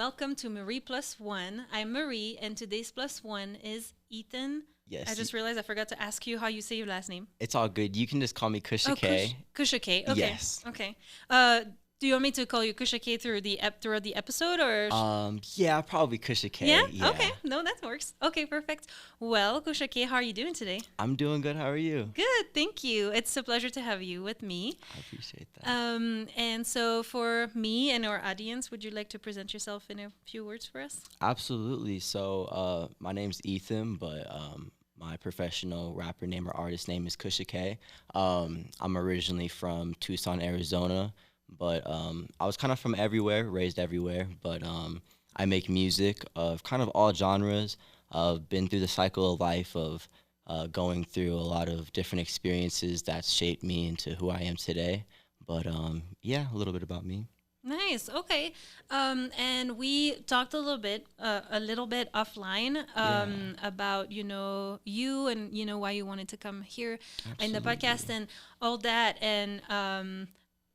welcome to Marie+One. I'm Marie, and today's plus one is Ethan. Yes, I just realized I forgot to ask you how you say your last name. it's all good. You can just call me Kusha Oh, K. Kusha K. Okay. Yes. Okay. Do you want me to call you Kusha K throughout the episode, or? Yeah, probably Kusha Yeah. K. Yeah. Okay. No, that works. Okay. Perfect. Well, Kusha K, how are you doing today? I'm doing good. How are you? Good. Thank you. It's a pleasure to have you with me. I appreciate that. And so for me and our audience, would you like to present yourself in a few words for us? Absolutely. So, my name's Ethan, but my professional rapper name or artist name is Kusha K. I'm originally from Tucson, Arizona, but I was kind of from everywhere, raised everywhere. But I make music of kind of all genres. I've been through the cycle of life of going through a lot of different experiences that's shaped me into who I am today. But yeah, a little bit about me. Nice. Okay. And we talked a little bit offline Yeah, about you and why you wanted to come here in the podcast absolutely. and all that. And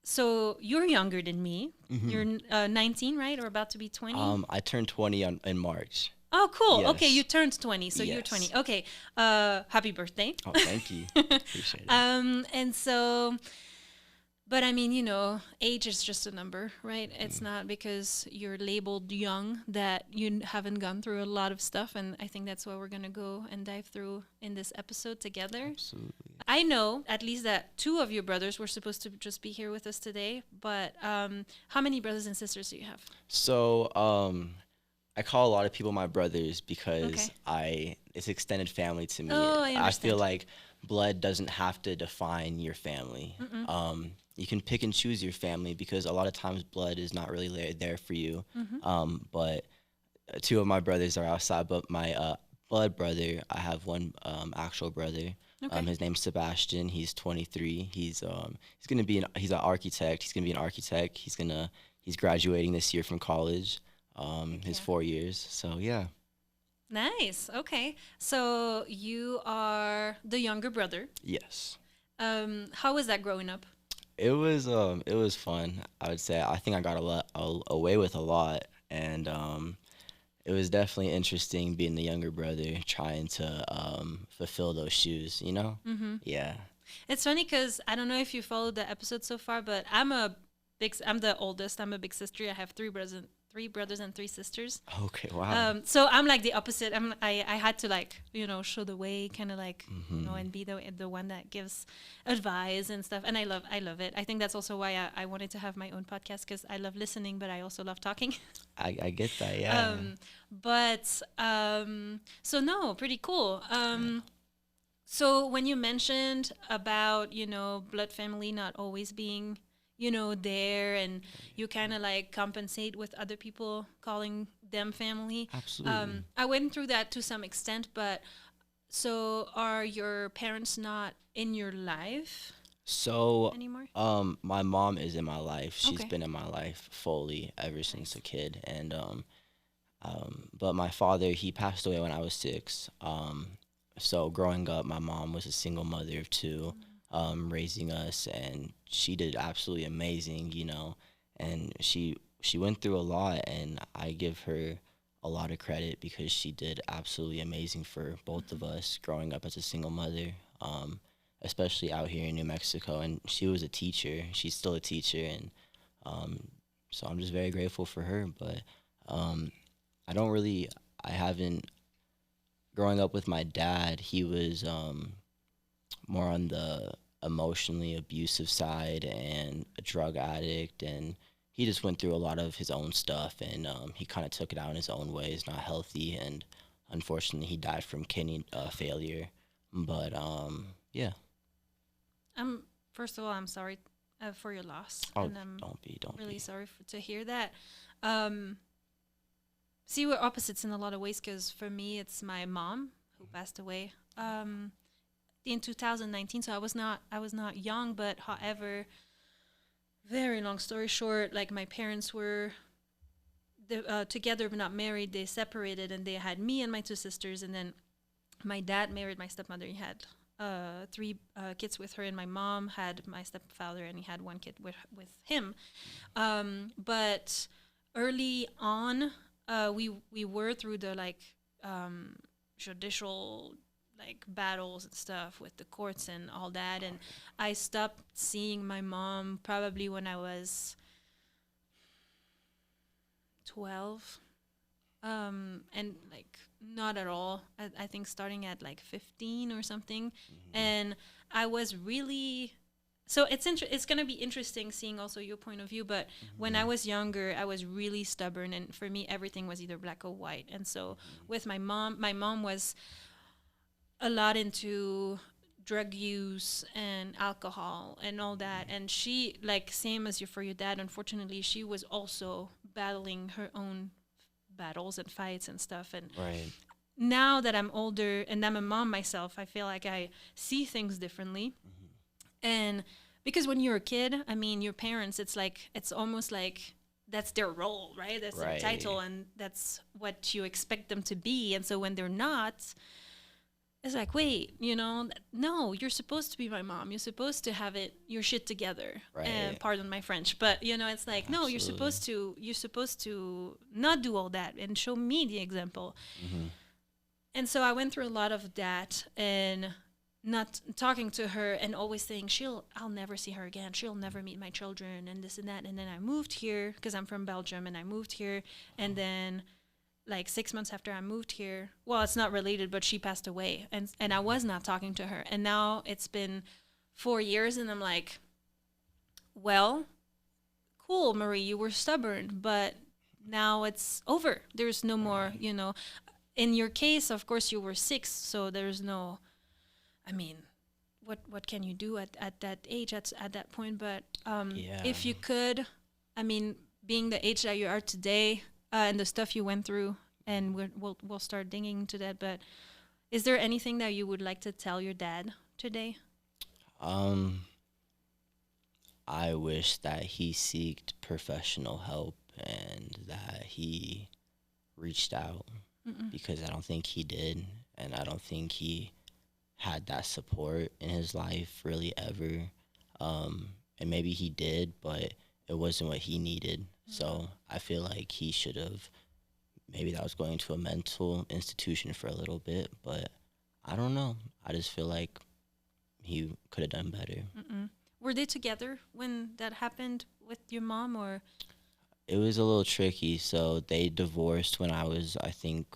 so you're younger than me. Hmm. You're 19, right, or about to be 20? I turned 20 in March. Oh, cool. Okay, you Yes. turned 20, so you're 20. Yes. Okay. Happy birthday. Oh, thank you. Appreciate it. And so, but I mean, age is just a number, right? It's not because you're labeled young that you haven't gone through a lot of stuff. And I think that's what we're going to go and dive through in this episode together. Absolutely. I know at least that two of your brothers were supposed to just be here with us today. But how many brothers and sisters do you have? So, I call a lot of people my brothers because Okay. it's extended family to me. Oh, I I feel understand. like blood doesn't have to define your family. Mm-mm. You can pick and choose your family because a lot of times blood is not really there for you. Mm-hmm. But two of my brothers are outside, but my blood brother, I have one actual brother. Okay. His name's Sebastian. He's 23. He's gonna be he's an architect. He's gonna be an architect. He's graduating this year from college. Heck His yeah. 4 years. So yeah. Nice. Okay. So you are the younger brother. Yes. How was that growing up? It was fun. I would say I think I got away with a lot, and it was definitely interesting being the younger brother trying to fulfill those shoes. Mm-hmm. Yeah. It's funny because I don't know if you followed the episode so far, but I'm the oldest. I'm a big sister. I have three brothers and three sisters. Okay. Wow. So I'm like the opposite. I had to like show the way, kind of like Hmm. and be the one that gives advice and stuff. And I love it. I think that's also why I wanted to have my own podcast because I love listening, but I also love talking. I get that. Yeah. But so no, pretty cool. So when you mentioned about blood family not always being there, and you kind of like compensate with other people calling them family. Absolutely. I went through that to some extent, but so are your parents not in your life So, anymore? my mom is in my life. She's Okay. been in my life fully ever since Nice. a kid, and but my father, he passed away when I was 6. So growing up, my mom was a single mother of two, raising us, and she did absolutely amazing, and she went through a lot, and I give her a lot of credit because she did absolutely amazing for both of us growing up as a single mother. Especially out here in New Mexico, and she was a teacher. She's still a teacher, and um, so I'm just very grateful for her. But um, I don't really, I haven't, growing up with my dad, he was more on the emotionally abusive side and a drug addict, and he just went through a lot of his own stuff, and he kind of took it out in his own ways, not healthy, and unfortunately, he died from kidney failure. But yeah. I'm First of all, I'm sorry for your loss, Oh, and I'm don't really be. sorry to hear that. Um, See, we're opposites in a lot of ways because for me, it's my mom who passed away in 2019. So I was not young, but however, very long story short, like my parents were together but not married. They separated, and they had me and my two sisters, and then my dad married my stepmother. He had three kids with her, and my mom had my stepfather, and he had one kid with him. But early on, we were through the like um, judicial like battles and stuff with the courts and all that, and I stopped seeing my mom probably when I was 12, and like not at all. I think starting at like 15 or something, Hmm. and I was really so it's gonna be interesting seeing also your point of view. But when I Hmm. was younger, I was really stubborn, and for me, everything was either black or white. And so with my mom was a lot into drug use and alcohol and all that, and she like same as you for your dad. Unfortunately, she was also battling her own battles and fights and stuff. And Right. now that I'm older and I'm a mom myself, I feel like I see things differently. Hmm. And because when you're a kid, I mean, your parents, it's like, it's almost like that's their role, right? That's their title, Right. and that's what you expect them to be. And so when they're not, it's like, wait, no, you're supposed to be my mom. You're supposed to have it, your shit together. And Right. pardon my French, but it's like, no, Absolutely. you're supposed to not do all that and show me the example. Hmm. And so I went through a lot of that, and not talking to her and always saying I'll never see her again. She'll never meet my children and this and that. And then I moved here because I'm from Belgium, and I moved here, and then like 6 months after I moved here, well, it's not related, but she passed away, and I was not talking to her. And now it's been 4 years, and I'm like, well, cool, Marie, you were stubborn, but now it's over. There's no more, Right. In your case, of course, you were 6, so there's no, I mean, what can you do at that age, at that point? But Yeah. if you could, I mean, being the age that you are today, and the stuff you went through, and we'll start digging into that. But is there anything that you would like to tell your dad today? Um, I wish that he seeked professional help and that he reached out Mm-mm. because I don't think he did, and I don't think he had that support in his life really ever. And maybe he did, but it wasn't what he needed. So I feel like he should have, maybe that was going to a mental institution for a little bit, but I don't know. I just feel like he could have done better. Mm-mm. Were they together when that happened with your mom, or? It was a little tricky. So they divorced when I was, I think,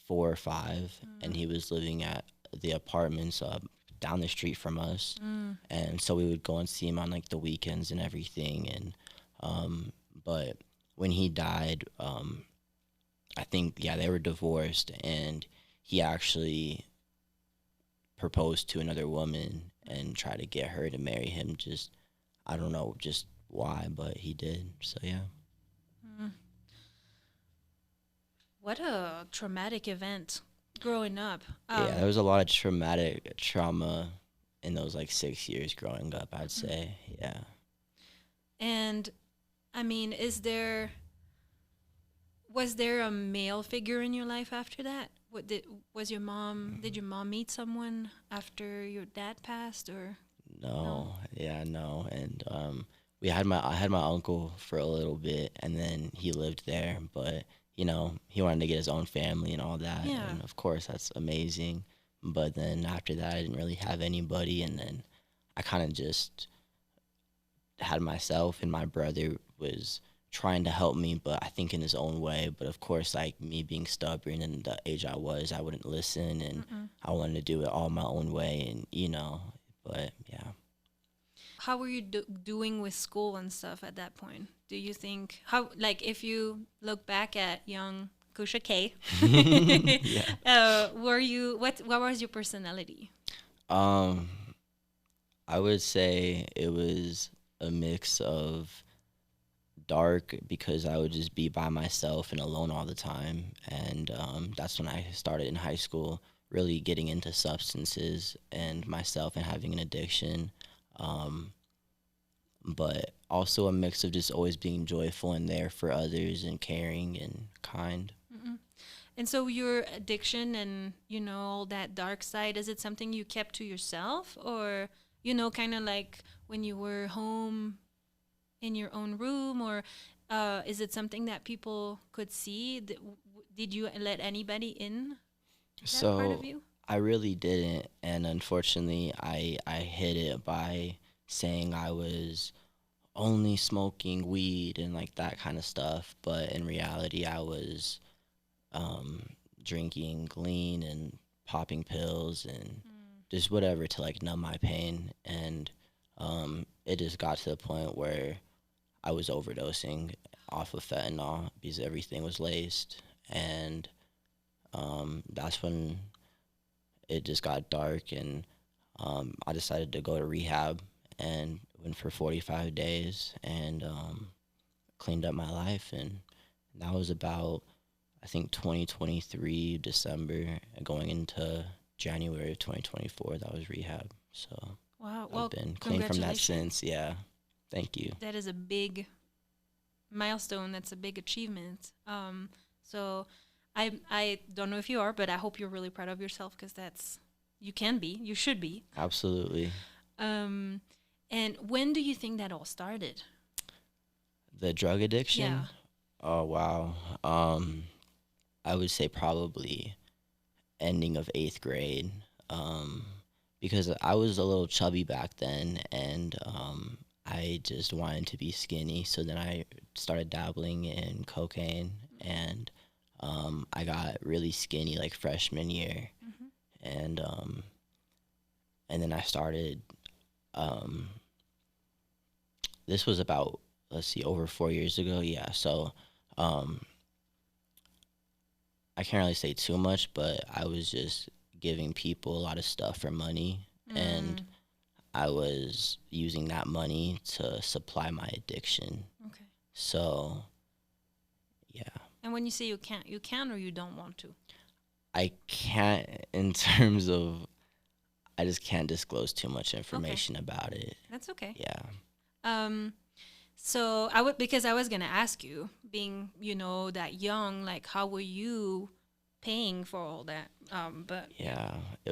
4 or 5, and Mm. he was living at the apartments down the street from us. Mm. And so we would go and see him on like the weekends and everything. And but when he died, I think yeah they were divorced, and he actually proposed to another woman and tried to get her to marry him. Just I don't know just why, but he did. So yeah. Mm. What a traumatic event growing up. Yeah, there was a lot of traumatic trauma in those like 6 years growing up, I'd Mm. say. Yeah. And I mean, was there a male figure in your life after that? Did your mom meet someone after your dad passed, or no? No, yeah, no. And I had my uncle for a little bit, and then he lived there, but he wanted to get his own family and all that. Yeah. And of course that's amazing. But then after that I didn't really have anybody, and then I kind of just had myself, and my brother was trying to help me, but I think in his own way. But of course, like me being stubborn and the age I was, I wouldn't listen, and Mm-mm. I wanted to do it all my own way, and but yeah. How were you doing with school and stuff at that point? Do you think how like if you look back at young Kusha K, Yeah. were you what was your personality? Um, I would say it was a mix of dark because I would just be by myself and alone all the time, and that's when I started in high school, really getting into substances and myself and having an addiction. Um, but also a mix of just always being joyful and there for others and caring and kind. Mm-mm. And so your addiction and all that dark side, is it something you kept to yourself, or kind of like when you were home in your own room, or Is it something that people could see? Did you let anybody in that part of So you? I really didn't, and unfortunately, I hid it by saying I was only smoking weed and like that kind of stuff. But in reality, I was um, drinking lean and popping pills and Mm. just whatever to like numb my pain. And it just got to the point where I was overdosing off of fentanyl because everything was laced. And that's when it just got dark, and I decided to go to rehab and went for 45 days and cleaned up my life. And that was about, I think, 2023 December, going into January of 2024. That was rehab. So Wow. I've Well, been clean from that congratulations. since. Yeah. Thank you. That is a big milestone. That's a big achievement. So I don't know if you are, but I hope you're really proud of yourself because that's you can be, you should be. Absolutely. Um, and when do you think that all started? The drug Yeah. addiction. Oh wow. I would say probably ending of 8th grade. Um, because I was a little chubby back then, and I just wanted to be skinny. So then I started dabbling in cocaine, and I got really skinny like freshman year, Mm-hmm. and and then I started. Um, this was about, let's see, over 4 years ago. Yeah, so um, I can't really say too much, but I was just giving people a lot of stuff for money, and Mm, I was using that money to supply my addiction. okay. So, yeah, And when you say you can or you don't want to. I can't, in terms of, I just can't disclose too much Okay, information about it. that's okay. Yeah. Um, so I would because I was gonna ask you, being that young, like how were you paying for all that? But yeah. Yeah,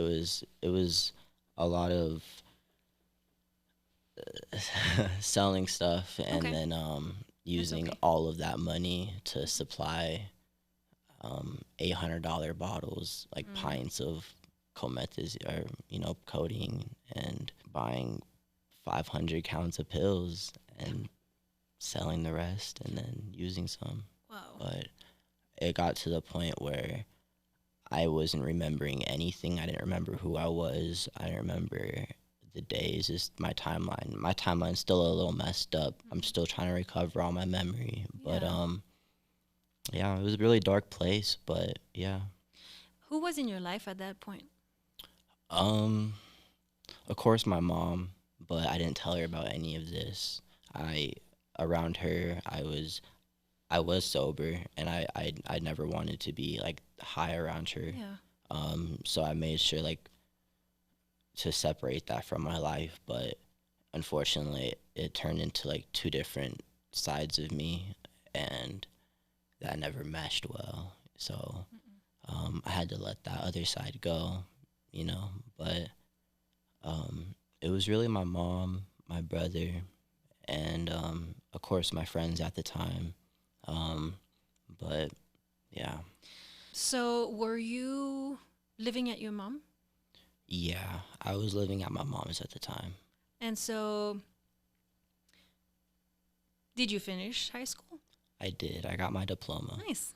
it was a lot of selling stuff, and Okay, then that's using okay. all of that money to supply $800 bottles, like Mm, pints of comethazine, or codeine, and buying 500 counts of pills and selling the rest, and then using some. wow. But it got to the point where I wasn't remembering anything. I didn't remember who I was. I didn't remember the days. Just my timeline. My timeline's still a little messed up. I'm Mm, still trying to recover all my memory. But yeah. yeah, it was a really dark place. But yeah, Who was in your life at that point? um, of course my mom, but I didn't tell her about any of this. I Around her, I was sober, and I never wanted to be like high around her. Yeah. So I made sure like to separate that from my life, but unfortunately it turned into like two different sides of me, and that never meshed well. So Mm-mm. I had to let that other side go, you know. But it was really my mom, my brother, and of course my friends at the time. Um, but yeah, So were you living at your mom? yeah, I was living at my mom's at the time. And so did you finish high school? I did. I got my diploma. Nice.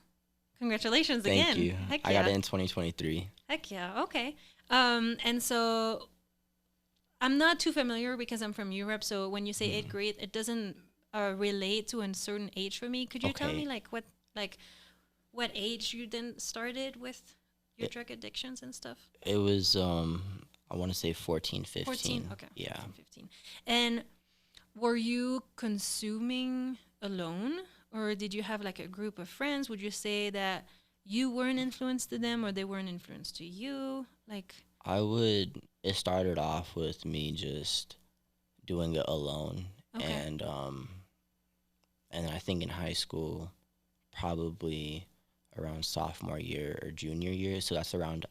Congratulations Thank again. you. Heck I got yeah. it in 2023. Heck yeah. Okay. And so I'm not too familiar because I'm from Europe. So when you say eighth Hmm. grade, it doesn't relate to a certain age for me. Could you tell me Okay. like what age you then started with your It, drug addictions and stuff? it was I want to say 14, 14. 15. Okay. Yeah. 14, 15. And were you consuming alone or did you have like a group of friends? Would you say that you were an influence to them or they were an influence to you? Like, It started off with me just doing it alone, okay. and I think in high school, probably around sophomore year or junior year, so that's around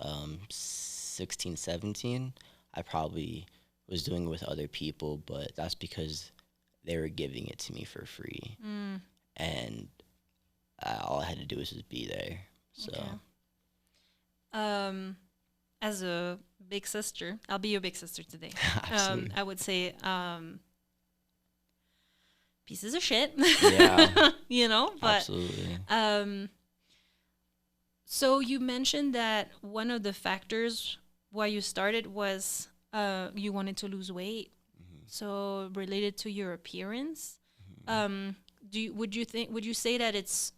16, 17, I probably was doing it with other people, but that's because they were giving it to me for free. Mm, and all I had to do was just be there. So Okay. Um, as a big sister, I'll be your big sister today. absolutely, I would say pieces of shit, yeah, you know. But absolutely. um, so you mentioned that one of the factors why you started was you wanted to lose weight. Hmm. So related to your appearance, Hmm. um, would you say that it's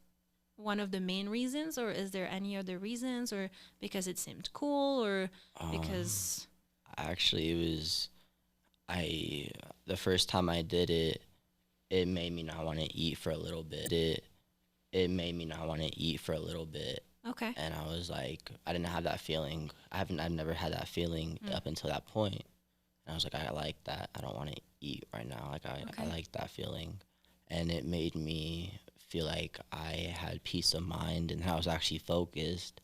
one of the main reasons, or is there any other reasons, or because it seemed cool, or Um, because actually, it was I the first time I did it, it made me not want to eat for a little bit. It made me not want to eat for a little bit, okay, and I was like, I didn't have that feeling. I've never had that feeling mm, up until that point. And I was like, I like that. I don't want to eat right now. Like I okay, like that feeling, and it made me feel like I had peace of mind and I was actually focused.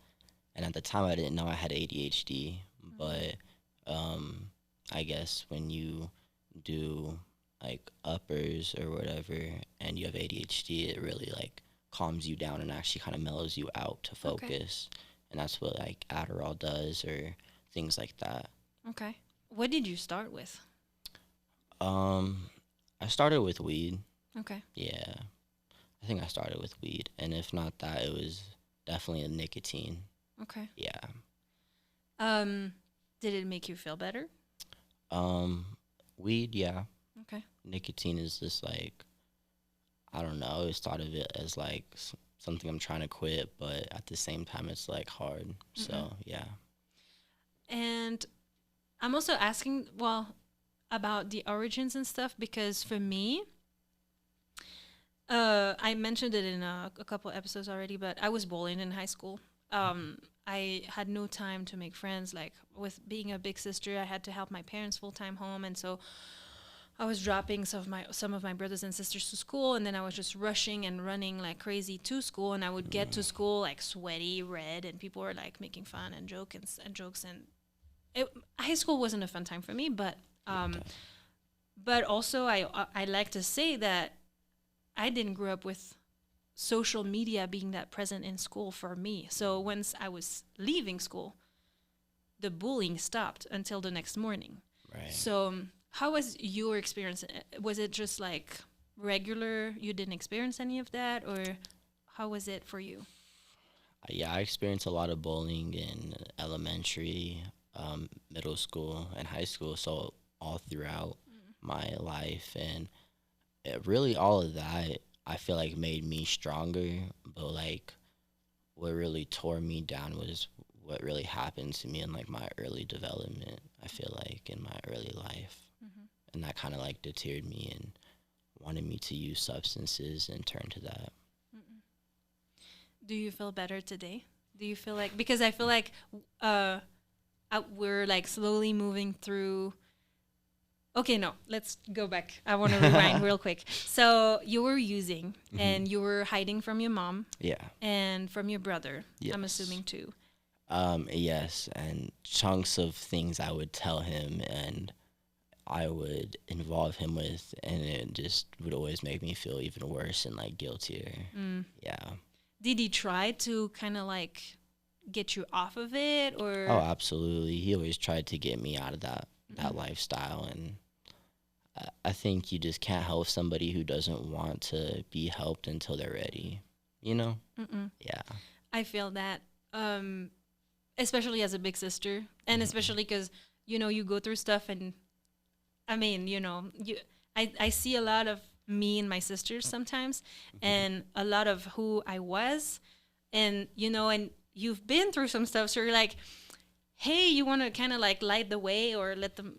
And at the time, I didn't know I had ADHD, mm, but um, I guess when you do like uppers or whatever, and you have ADHD, it really like calms you down and actually kind of mellows you out to okay, focus. And that's what like Adderall does or things like that. okay. What did you start with? Um, I started with weed. Okay, Yeah, I think I started with weed, and if not that, it was definitely a nicotine. okay. Yeah. Um, did it make you feel better? Um, weed, yeah. Okay, Nicotine is just like I don't know. I always thought of it as like something I'm trying to quit, but at the same time, it's like hard. mm-mm. So yeah. And I'm also asking, well, about the origins and stuff because for me, I mentioned it in a couple episodes already, but I was bullied in high school. I had no time to make friends. Like with being a big sister, I had to help my parents full time home, and so I was dropping some of my brothers and sisters to school, and then I was just rushing and running like crazy to school. And I would get to school like sweaty, red, and people were like making fun and jokes. And high school wasn't a fun time for me, Yeah. um, but also I like to say that I didn't grow up with social media being that present in school for me. So once I was leaving school, the bullying stopped until the next morning. Right. So how was your experience? Was it just like regular? You didn't experience any of that, or how was it for you? Yeah, I experienced a lot of bullying in elementary, middle school, and high school. So all throughout my life, and really all of that, I feel like made me stronger. But like, what really tore me down was what really happened to me in like my early development. I feel like in my early life, Mm-hmm. and that kind of like deterred me and wanted me to use substances and turn to that. Do you feel better today? Do you feel like because I feel like uh, we're like slowly moving through. Okay, no, let's go back. I want to rewind real quick. So you were using Hmm. and you were hiding from your mom Yeah. and from your brother, I'm Yes. assuming too. Yes, and chunks of things I would tell him and I would involve him with, and it just would always make me feel even worse and like guiltier. Mm. Yeah. Did he try to kind of like get you off of it Oh, or? absolutely. He always tried to get me out of that Mm-mm, lifestyle, and I think you just can't help somebody who doesn't want to be helped until they're ready. You know? mm-mm. Yeah. I feel that, um, especially as a big sister, and Hmm. especially because you go through stuff, and I mean, I see a lot of me and my sisters sometimes, Hmm. and a lot of who I was, and and you've been through some stuff, so you're like, hey, you want to kind of like light the way or let them,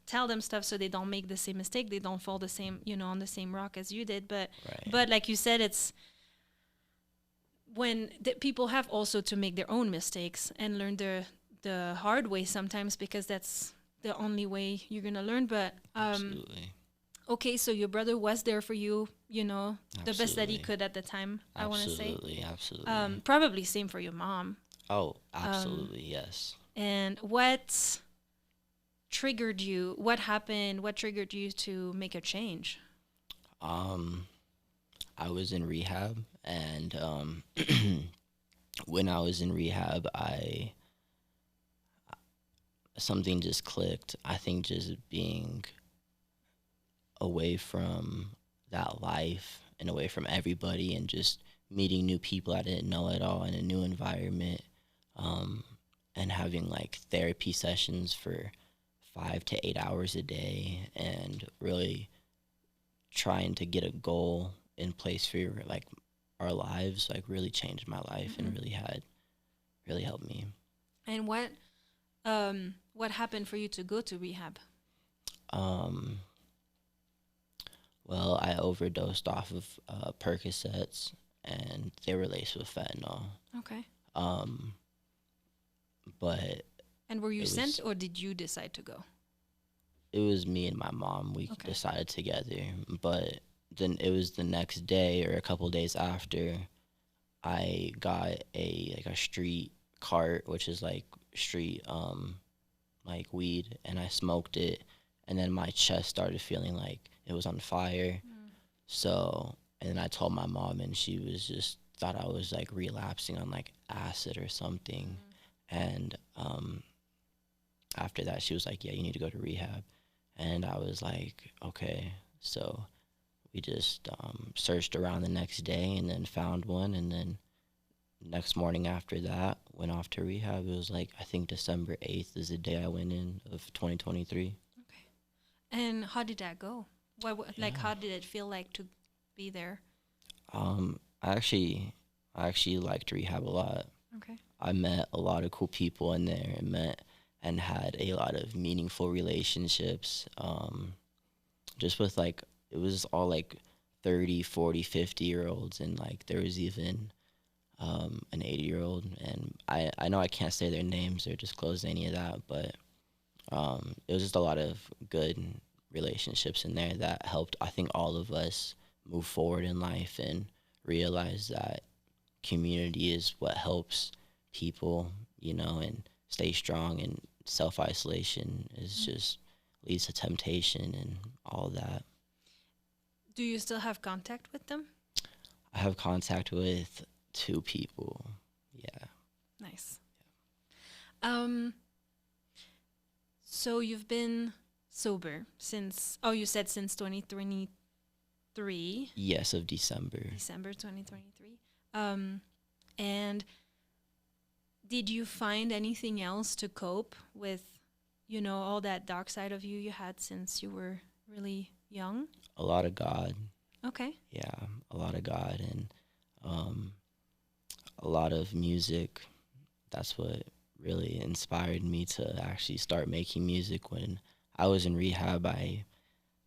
tell them stuff so they don't make the same mistake, they don't fall the same, on the same rock as you did, but Right. but like you said, it's when people have also to make their own mistakes and learn the hard way sometimes because that's the only way you're gonna learn. But Absolutely. okay, so your brother was there for you, the best that he Absolutely. could at the time. I want to say, Absolutely. Absolutely. probably same for your mom. Oh, Um, absolutely. Yes. and what triggered you? What happened? What triggered you to make a change? Um, I was in rehab, and when I was in rehab, I something just clicked. I think just being away from that life and away from everybody and just meeting new people I didn't know at all in a new environment, um, and having like therapy sessions for 5 to 8 hours a day and really trying to get a goal in place for like our lives like really changed my life and Hmm. really helped me. And what happened for you to go to rehab? Um, well, I overdosed off of Percocets, and they were laced with fentanyl. Okay. Um, but And were you it sent was or did you decide to go? it was me and my mom. We Okay. decided together, but then it was the next day or a couple days after I got a street cart, which is like street like weed, and I smoked it, and then my chest started feeling like it was on fire. Mm. So, and then I told my mom, and she was just thought I was like relapsing on like acid or something. Mm. And after that, she was like, "Yeah, you need to go to rehab." And I was like, "Okay." So we just searched around the next day, and then found one, and then next morning after that, went off to rehab. It was like I think December 8th is the day I went in of 2023. Okay. And how did that go? Like, Yeah. how did it feel like to be there? Um, I actually, I actually liked rehab a lot. Okay. I met a lot of cool people in there and met and had a lot of meaningful relationships. Just with like, it was all like 30, 40, 50 year olds. And like, there was even an 80-year-old. And I know I can't say their names or disclose any of that, but it was just a lot of good relationships in there that helped, I think, all of us move forward in life and realize that community is what helps people, and stay strong. And self isolation is Mm. just leads to temptation and all that. Do you still have contact with them? I have contact with two people. Yeah. Nice. Um, so you've been sober since, oh, you said since 2023, Yes, of December. December 2023. And did you find anything else to cope with, all that dark side of you had since you were really young? A lot of God. Okay. Yeah, a lot of God and um, a lot of music. That's what really inspired me to actually start making music. When I was in rehab, I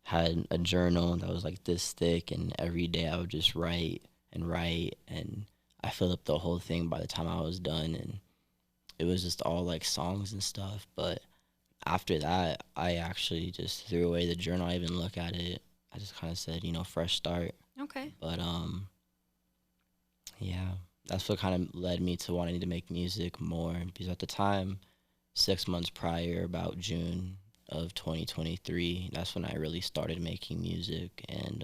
had a journal that was like this thick, and every day I would just write and write, and I filled up the whole thing by the time I was done, and it was just all like songs and stuff. But after that, I actually just threw away the journal. I even look at it. I just kind of said, fresh start. Okay. But yeah, that's what kind of led me to wanting to make music more, because at the time, 6 months prior, about June of 2023, that's when I really started making music, and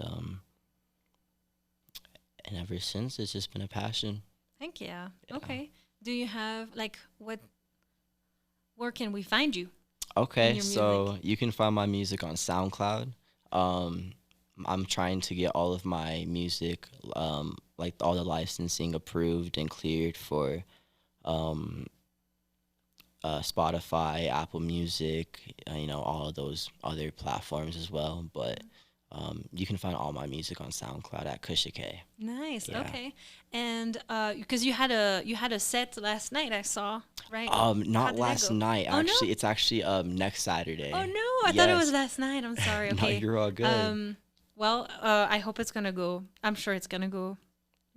ever since it's just been a passion. Thank you. Yeah. Okay. Do you have, like, where can we find you in Okay, your so music? you can find my music on SoundCloud. Um, I'm trying to get all of my music, like all the licensing approved and cleared for um, Spotify, Apple Music, all of those other platforms as well. But you can find all my music on SoundCloud at Kusha K. Nice. Yeah. Okay. And because you had a set last night, I saw, right? How Not did that last go? night. Oh no. Actually, it's actually next Oh Saturday. no. I thought it was Yes. last night. I'm sorry. No, Okay. you're all good. Um. Well, I hope it's gonna go. I'm sure it's gonna go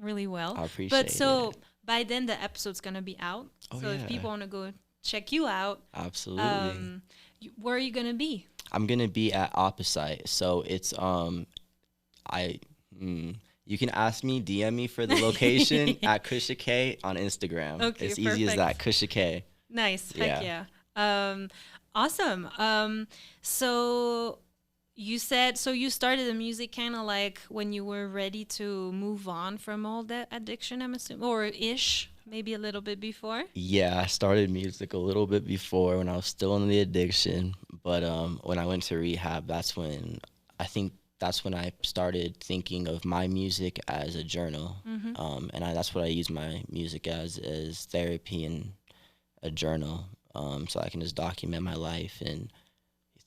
really well. I But appreciate so it. by then the episode's gonna be out. Oh So if yeah, people want to go check you out, absolutely. where are you gonna be? I'm gonna be at Opposite, so it's I you can ask me, DM me for the location at Kusha K on Instagram. Okay. It's easy as Perfect. that, Kusha K. Nice. Heck Yeah. yeah. Awesome. So you said so you started the music kind of like when you were ready to move on from all that addiction, I'm assuming, or ish, maybe a little bit before. Yeah, I started music a little bit before when I was still in the addiction, but when I went to rehab, I think that's when I started thinking of my music as a journal, Mm-hmm. that's what I use my music as therapy and a journal, so I can just document my life and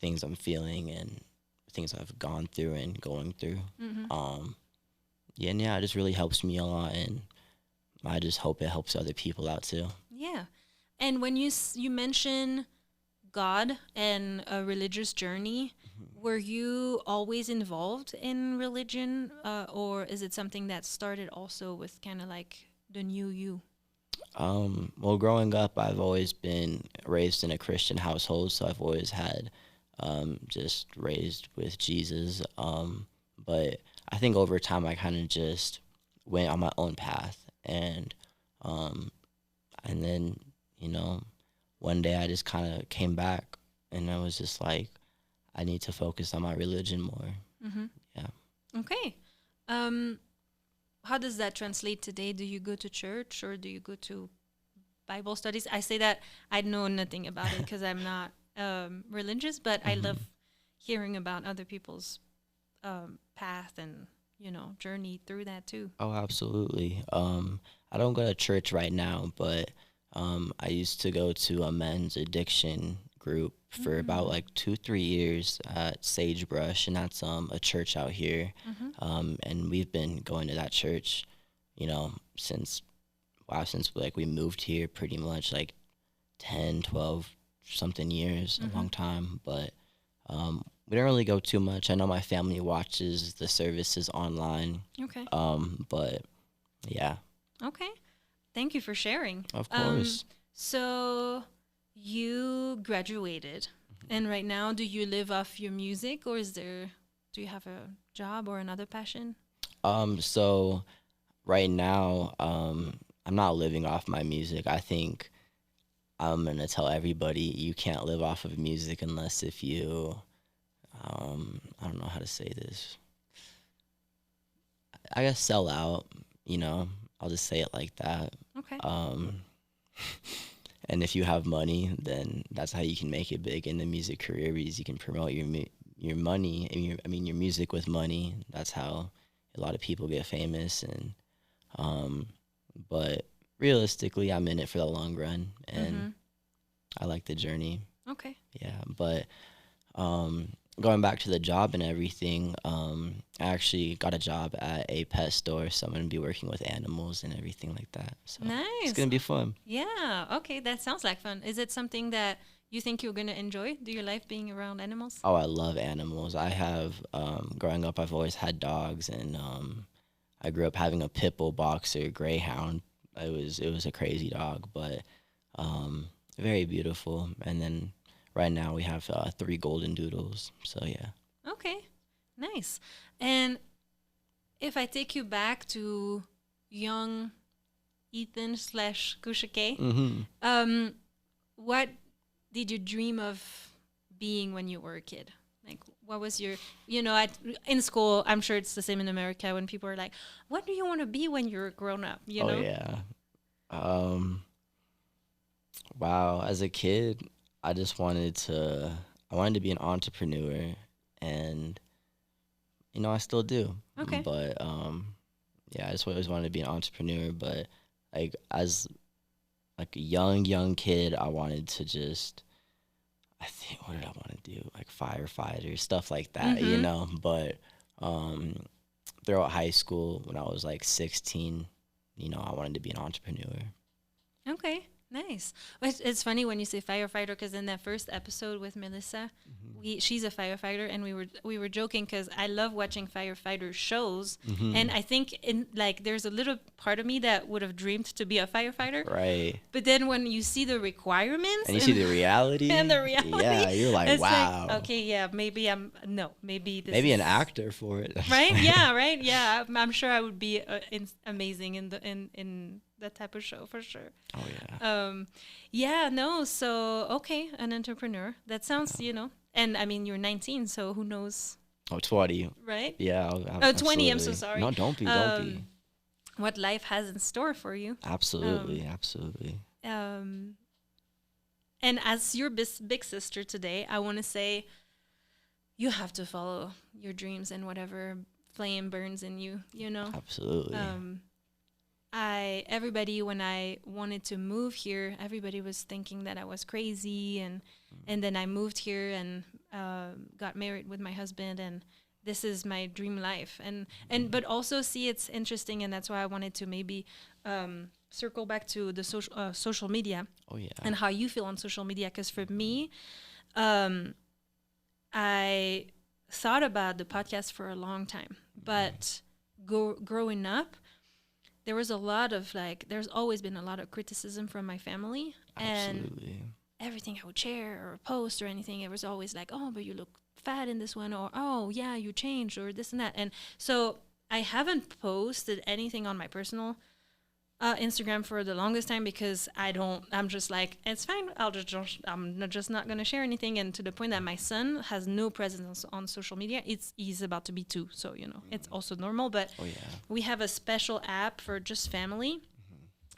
things I'm feeling and things I've gone through and going through. Mm-hmm. Um, yeah, and yeah, it just really helps me a lot, and I just hope it helps other people out too. Yeah. And when you mention God and a religious journey, were you always involved in religion, or is it something that started also with kind of like the new you? Well, growing up, I've always been raised in a Christian household, so I've always had just raised with Jesus. But I think over time, I kind of just went on my own path, um, and then you know, one day I just kind of came back, and I was just like, I need to focus on my religion more. Mm-hmm. Yeah. Okay. Um, how does that translate today? Do you go to church or do you go to Bible studies? I say that I know nothing about it because I'm not religious, but I love hmm hearing about other people's path and journey through that too. Oh, absolutely. I don't go to church right now, but I used to go to a men's addiction group for about Mm. like 2, 3 years at Sagebrush, and that's a church out here. Mm-hmm. And we've been going to that church, since since like we moved here, pretty much like 10, 12 something years, a Mm-hmm. long time. But we don't really go too much. I know my family watches the services online, Okay. but yeah, Okay. Thank you for sharing. of course. So you graduated, and right now, do you live off your music, or do you have a job or another passion? So right now, I'm not living off my music. I think I'm gonna tell everybody you can't live off of music unless if you, I don't know how to say this. I guess sell out. You know, I'll just say it like that. Okay. Um, and if you have money, then that's how you can make it big in the music career because you can promote your money and your music with money. That's how a lot of people get famous. And um, but realistically, I'm in it for the long run, and Mm-hmm. I like the journey. Okay. Yeah, but going back to the job and everything, I actually got a job at a pet store, so I'm gonna be working with animals and everything like that. So it's Nice. gonna be fun. Yeah. Okay. That sounds like fun. Is it something that you think you're gonna enjoy? Do you like being around animals? Oh, I love animals. I have growing up, I've always had dogs, and I grew up having a pit bull boxer greyhound. It was a crazy dog, but um, very beautiful. And then right now we have 3 golden doodles. So yeah. Okay. Nice. And if I take you back to young Ethan slash Kusha K, hmm um, what did you dream of being when you were a kid? Like, what was your, in school, I'm sure it's the same in America when people are like, what do you want to be when you're grown up, you Oh know? yeah. Um, wow. As a kid, I just I wanted to be an entrepreneur, and I still do. Okay. But yeah, I just always wanted to be an entrepreneur. But like as like a young kid, I wanted to just I think what did I want to do? Like firefighter, stuff like that, Mm-hmm. But um throughout high school when I was like 16, I wanted to be an entrepreneur. Okay, nice. Well, it's funny when you say firefighter because in that first episode with Melissa, she's a firefighter, and we were joking because I love watching firefighter shows, hmm and I think in like there's a little part of me that would have dreamed to be a firefighter, Right. but then when you see the requirements And you see the and reality? the reality, Yeah, you're like, it's like wow. okay, yeah, maybe maybe this Maybe is an actor for it. right, yeah, right, yeah. I'm sure I would be amazing in that type of show for sure. Oh yeah. Yeah, no. So, okay, an entrepreneur. That sounds, and I mean, you're 19, so who knows Oh, 20. right? Yeah, 20, I'm so absolutely. sorry. No, don't be. What life has in store for you. Absolutely, absolutely. Um, and as your big sister today, I want to say you have to follow your dreams and whatever flame burns in you, you know? Absolutely. Um, everybody, when I wanted to move here, everybody was thinking that I was crazy, and then I moved here and got married with my husband, and this is my dream life. And but also, see, it's interesting, and that's why I wanted to maybe circle back to the social media Oh yeah. and how you feel on social media. Because for me, um, I thought about the podcast for a long time, but growing up, there was a lot of like, there's always been a lot of criticism from my family, and Absolutely. everything I would share or post or anything, it was always like, oh, but you look fat in this one, or oh, yeah, you changed, or this and that. And so I haven't posted anything on my personal Instagram for the longest time because I'm just like, it's fine. I'm just not going to share anything. And to the point that my son has no presence on social media. He's about to be 2. So, it's also normal. But Oh yeah. we have a special app for just family.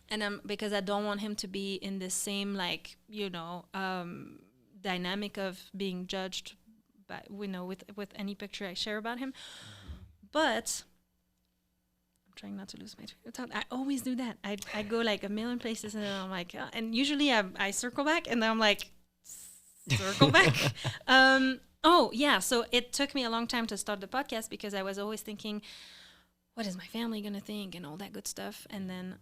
And because I don't want him to be in the same, like, dynamic of being judged by, with any picture I share about him. But trying not to lose my train of thought. I always do that. I go like a million places, and then I'm like, and usually I circle back, and then I'm like, circle back. Oh yeah. So it took me a long time to start the podcast because I was always thinking, what is my family gonna think and all that good stuff. And then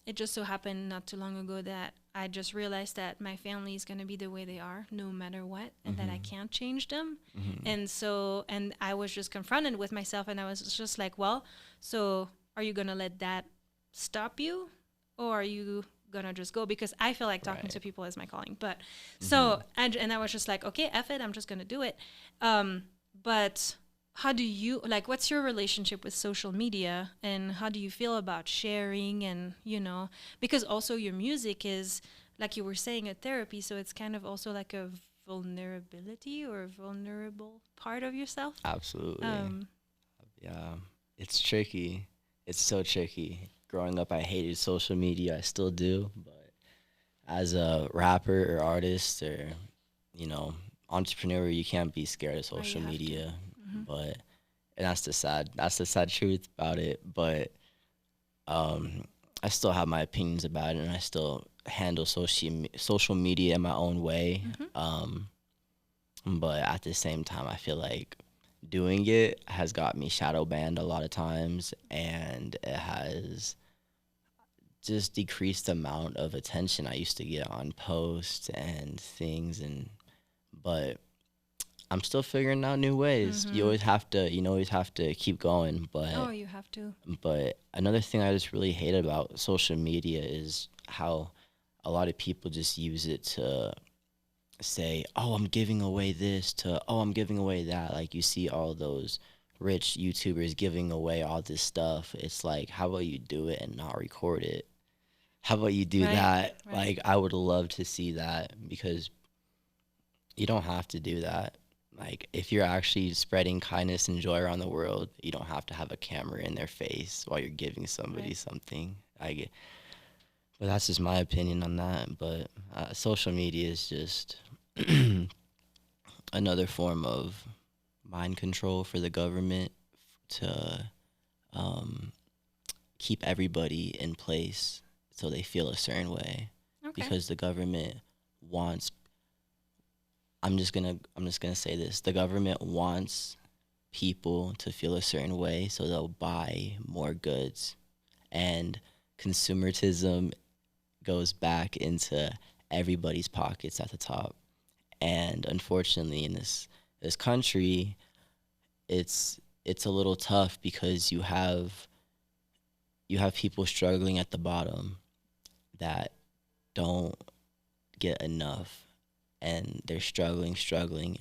it just so happened not too long ago that I just realized that my family is gonna be the way they are no matter what, and that I can't change them. And I was just confronted with myself, and I was just like, well, so are you gonna let that stop you, or are you gonna just go? Because I feel like talking to people is my calling. But so and I was just like, okay, F it, I'm just gonna do it. But how do you, like, what's your relationship with social media, and how do you feel about sharing? And because also your music is, like you were saying, a therapy, so it's kind of also like a vulnerability or vulnerable part of yourself. Absolutely. Yeah. It's tricky. It's so tricky. Growing up, I hated social media. I still do. But as a rapper or artist or, entrepreneur, you can't be scared of social media. But and that's the sad truth about it. But I still have my opinions about it, and I still handle social media in my own way. But at the same time, I feel like doing it has got me shadow banned a lot of times, and it has just decreased the amount of attention I used to get on posts and things. But I'm still figuring out new ways. You always have to keep going. But You have to. But another thing I just really hate about social media is how a lot of people just use it to say, oh, I'm giving away this, to, oh, I'm giving away that. Like, you see all those rich YouTubers giving away all this stuff. It's like, how about you do it and not record it? How about you do that? Right. Like, I would love to see that, because you don't have to do that. Like, if you're actually spreading kindness and joy around the world, you don't have to have a camera in their face while you're giving somebody something. But that's just my opinion on that. But social media is just another form of mind control for the government to keep everybody in place so they feel a certain way. Because the government wants, I'm just gonna say this, the government wants people to feel a certain way, so they'll buy more goods, and consumerism goes back into everybody's pockets at the top. And unfortunately, in this country, it's a little tough, because you have people struggling at the bottom that don't get enough, and they're struggling,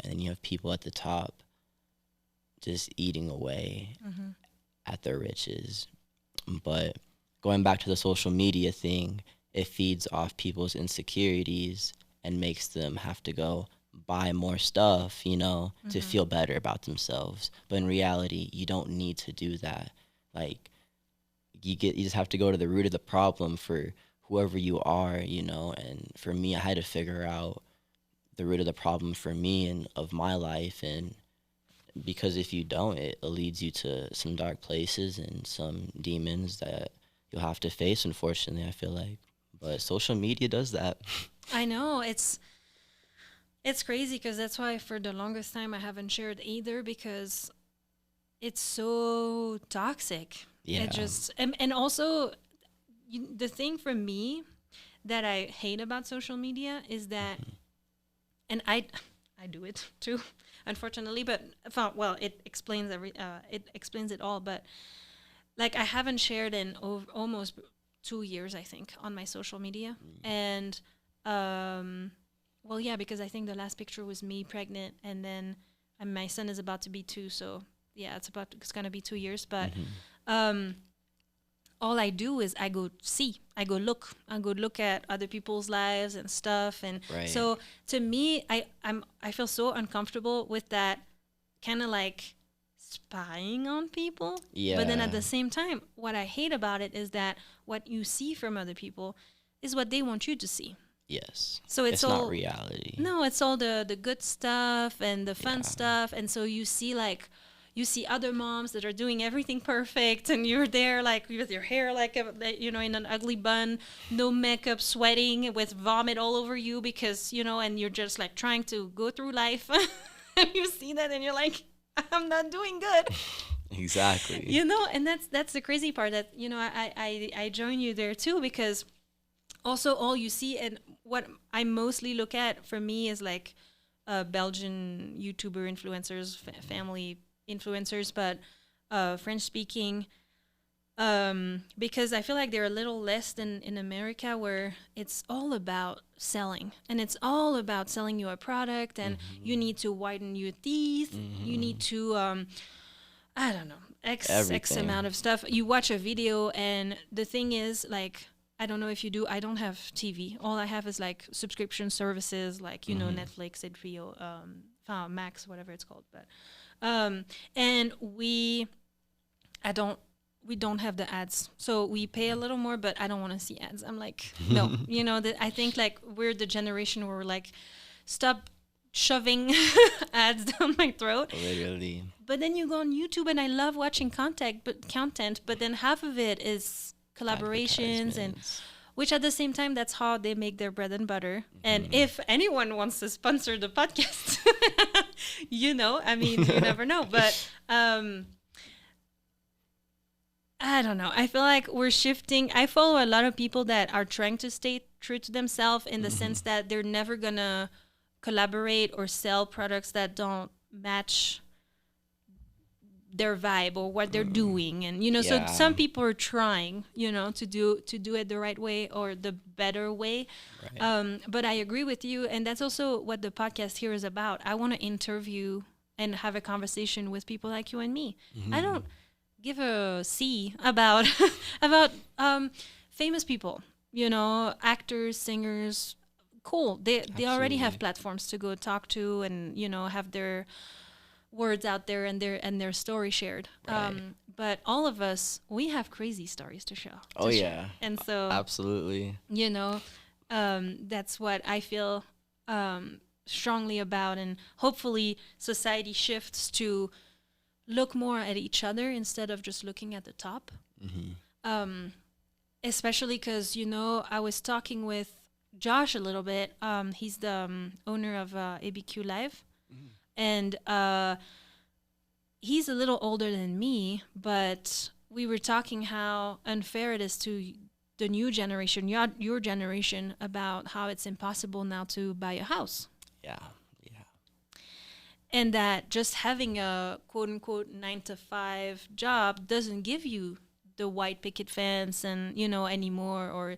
and then you have people at the top just eating away at their riches. But going back to the social media thing, it feeds off people's insecurities and makes them have to go, buy more stuff, to Mm-hmm. feel better about themselves. But in reality, you don't need to do that. Like, you just have to go to the root of the problem for whoever you are, and for me, I had to figure out the root of the problem for me and of my life. And because if you don't, it leads you to some dark places and some demons that you'll have to face, unfortunately, I feel like. But social media does that. I know it's crazy because that's why for the longest time I haven't shared either because it's so toxic. It Yeah. just and also the thing for me that I hate about social media is that, Hmm. and I do it too, unfortunately. But well, it explains it explains it all. But like I haven't shared in almost 2 years, I think, on my social media, and um, well, yeah, because I think the last picture was me pregnant, and then my son is about to be 2, so yeah, it's gonna be 2 years, but Hmm. um all I do is I go look at other people's lives and stuff, and Right. so to me, I feel so uncomfortable with that kind of like spying on people. But then at Yeah. the same time, what I hate about it is that what you see from other people is what they want you to see. Yes. So it's It's not all reality. no, it's all the good stuff and the fun Yeah. stuff, and so you see other moms that are doing everything perfect, and you're there like with your hair like in an ugly bun, no makeup, sweating with vomit all over you because and you're just like trying to go through life, and you see that and you're like, I'm not doing good. Exactly. And that's the crazy part that I join you there too because also all you see and what I mostly look at for me is like Belgian YouTuber influencers, family influencers, but French speaking. Because I feel like they're a little less than in America, where it's all about selling and it's all about selling you a product, and you Hmm. need to whiten your teeth. You need Hmm. to, I don't know, X amount Everything. of stuff. You watch a video, and the thing is, like, I don't know if you do. I don't have TV. All I have is like subscription services, like Hmm. Netflix, HBO, Max, whatever it's called. But and I don't. We don't have the ads, so we pay a little more. But I don't want to see ads. I'm like, no, that I think like we're the generation where we're like, stop shoving ads down my throat. Literally. But then you go on YouTube, and I love watching content, but then half of it is collaborations, and Advertisements. which at the same time, that's how they make their bread and butter. And Hmm. if anyone wants to sponsor the podcast, I mean, you never know. But I don't know. I feel like we're shifting. I follow a lot of people that are trying to stay true to themselves in the Hmm. sense that they're never gonna collaborate or sell products that don't match their vibe or what they're Mm. doing, and so Yeah. some people are trying to do it the right way or the better way. Right. But I agree with you, and that's also what the podcast here is about. I want to interview and have a conversation with people like you and me. I Hmm. don't give a C about about famous people, actors, singers. Cool, they already have Absolutely. platforms to go talk to, and have their words out there, and their story shared. Right. But all of us, we have crazy stories Oh to share, yeah. and so Absolutely. that's what I feel strongly about, and hopefully society shifts to look more at each other instead of just looking at the top. Hmm. Um, Especially because I was talking with Josh a little bit. He's the owner of ABQ Live, and he's a little older than me, but we were talking how unfair it is to the new generation, your generation, about how it's impossible now to buy a house. Yeah. Yeah. And that just having a quote unquote 9 to 5 job doesn't give you the white picket fence and, anymore.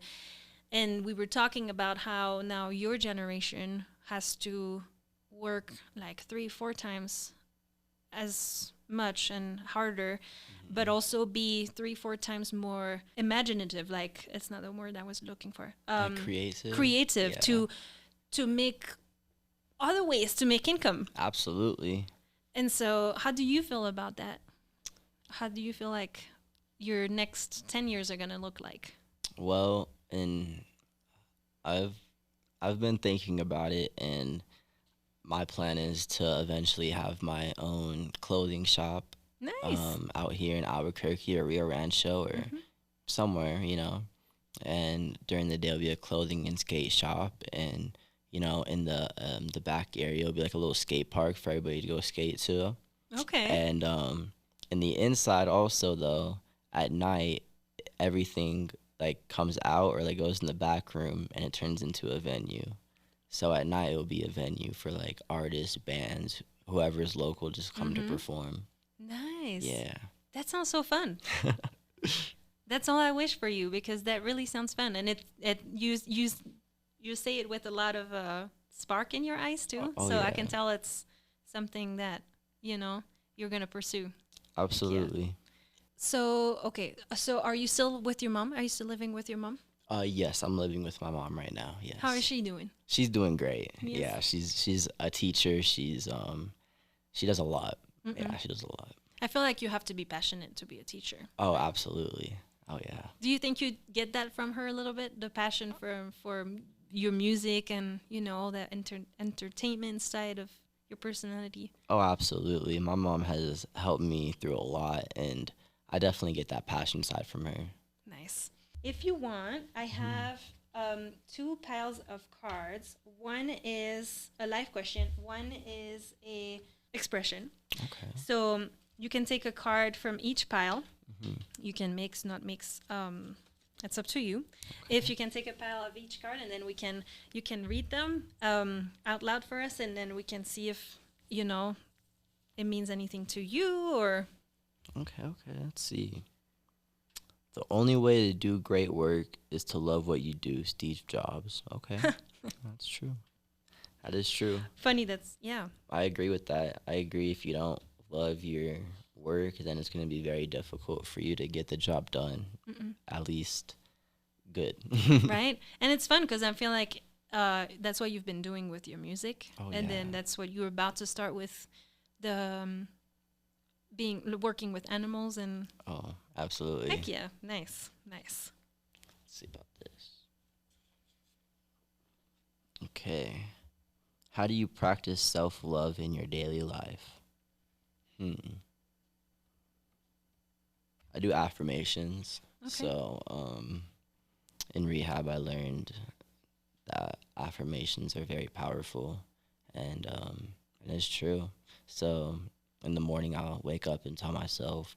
And we were talking about how now your generation has to work like 3 4 times as much and harder, but Hmm. also be 3 4 times more imaginative. Like, it's not the word I was looking for. Like creative. Creative Yeah. to make other ways to make income. Absolutely. And so, how do you feel about that? How do you feel like your next 10 years are going to look like? Well, and I've I've been thinking about it, and my plan is to eventually have my own clothing shop Nice. out here in Albuquerque or Rio Rancho or Hmm. somewhere, And during the day, it'll be a clothing and skate shop, and in the back area, it'll be like a little skate park for everybody to go skate to. Okay. And in the inside, also though, at night, everything like comes out or like goes in the back room, and it turns into a venue. So at night, it'll be a venue for like artists, bands, whoever's local, just come to Hmm. perform. Nice. Yeah. That sounds so fun. That's all I wish for you because that really sounds fun, and you say it with a lot of spark in your eyes too. Oh So I yeah. can tell it's something that you're gonna pursue. Yeah. Absolutely. So okay, so are you still with your mom? Are you still living with your mom? Yes, I'm living with my mom right now. How is Yes. she doing? She's doing great. Yes. Yeah, she's a teacher. She does a lot. Mm-mm. Yeah, she does a lot. I feel like you have to be passionate to be a teacher. Oh, absolutely. Oh yeah. Do you think you get that from her a little bit? The passion for your music and all that entertainment side of your personality. Oh, absolutely. My mom has helped me through a lot, and I definitely get that passion side from her. Nice. If you want, I have two piles of cards. One is a life question. One is a expression. Okay. So you can take a card from each pile. Hmm. You can mix, not mix. It's up to you. If you can take a pile of each card, and then you can read them out loud for us, and then we can see if it means anything to you or. Okay. Okay. Let's see. The only way to do great work is to love what you do, Steve Jobs. Okay. That's true. That is true. Funny. That's yeah. I agree with that. I agree. If you don't love your work, then it's going to be very difficult for you to get the job done. Mm-mm. At least good. Right? And it's fun because I feel like that's what you've been doing with your music, Oh, and yeah. then that's what you're about to start with the working with animals and Oh, absolutely. heck yeah, nice, nice. Let's see about this. Okay. How do you practice self love in your daily life? I do affirmations. Okay. So, in rehab, I learned that affirmations are very powerful, and it's true. So, in the morning, I'll wake up and tell myself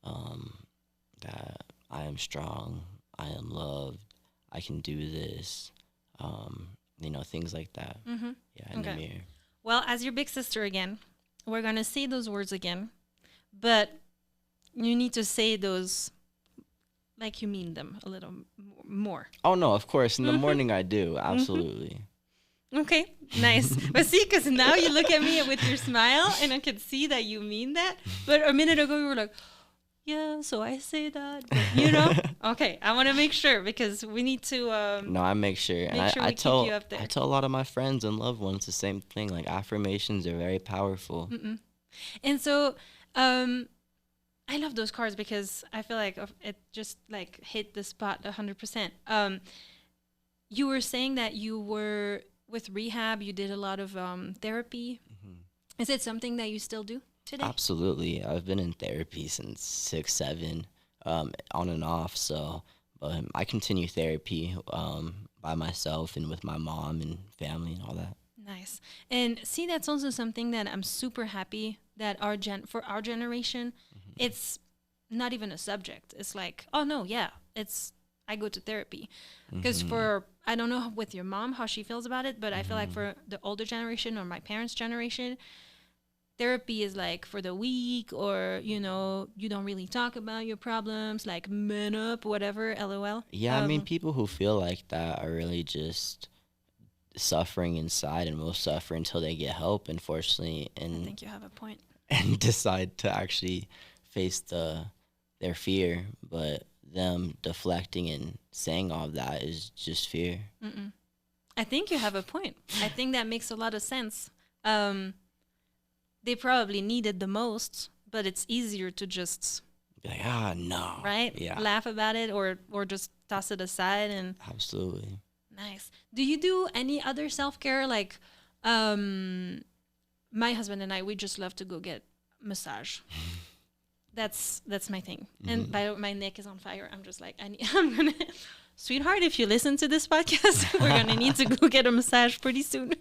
um, that I am strong, I am loved, I can do this, things like that. Mm-hmm. Yeah, in the Okay. mirror. Well, as your big sister again, we're gonna say those words again, but you need to say those like you mean them a little more. Oh no, of course. In the Mhm. morning, I do absolutely. Okay, nice. But see, because now you look at me with your smile, and I can see that you mean that. But a minute ago, you were like, "Yeah, so I say that." But, okay, I want to make sure because we need to. No, I make sure, and Make sure I we keep tell you up there. I tell a lot of my friends and loved ones the same thing. Like affirmations are very powerful. Mm-mm. And so, I love those cards because I feel like it just like hit the spot 100%. You were saying that you were with rehab. You did a lot of therapy. Mhm. Is it something that you still do today? Absolutely, I've been in therapy since 6, 7, on and off. So, but I continue therapy by myself and with my mom and family and all that. Nice. And see, that's also something that I'm super happy that for our generation, it's not even a subject. It's like, oh no, yeah, I go to therapy. Because Mhm. I don't know with your mom how she feels about it, but I feel like Mhm. for the older generation or my parents' generation, therapy is like for the weak or, you don't really talk about your problems, like man up, whatever, lol. Yeah, I mean, people who feel like that are really just suffering inside and will suffer until they get help, unfortunately, I and think you have a point. and decide to actually face their fear. But them deflecting and saying all of that is just fear. Mm-mm. I think you have a point. I think that makes a lot of sense. Um, they probably need it the most, but it's easier to just Be like, no. right Yeah, laugh about it or just toss it aside and absolutely. nice. Do you do any other self-care like my husband and I we just love to go get massage. That's my thing. And my neck is on fire. I'm just like I'm gonna sweetheart, if you listen to this podcast, we're gonna need to go get a massage pretty soon.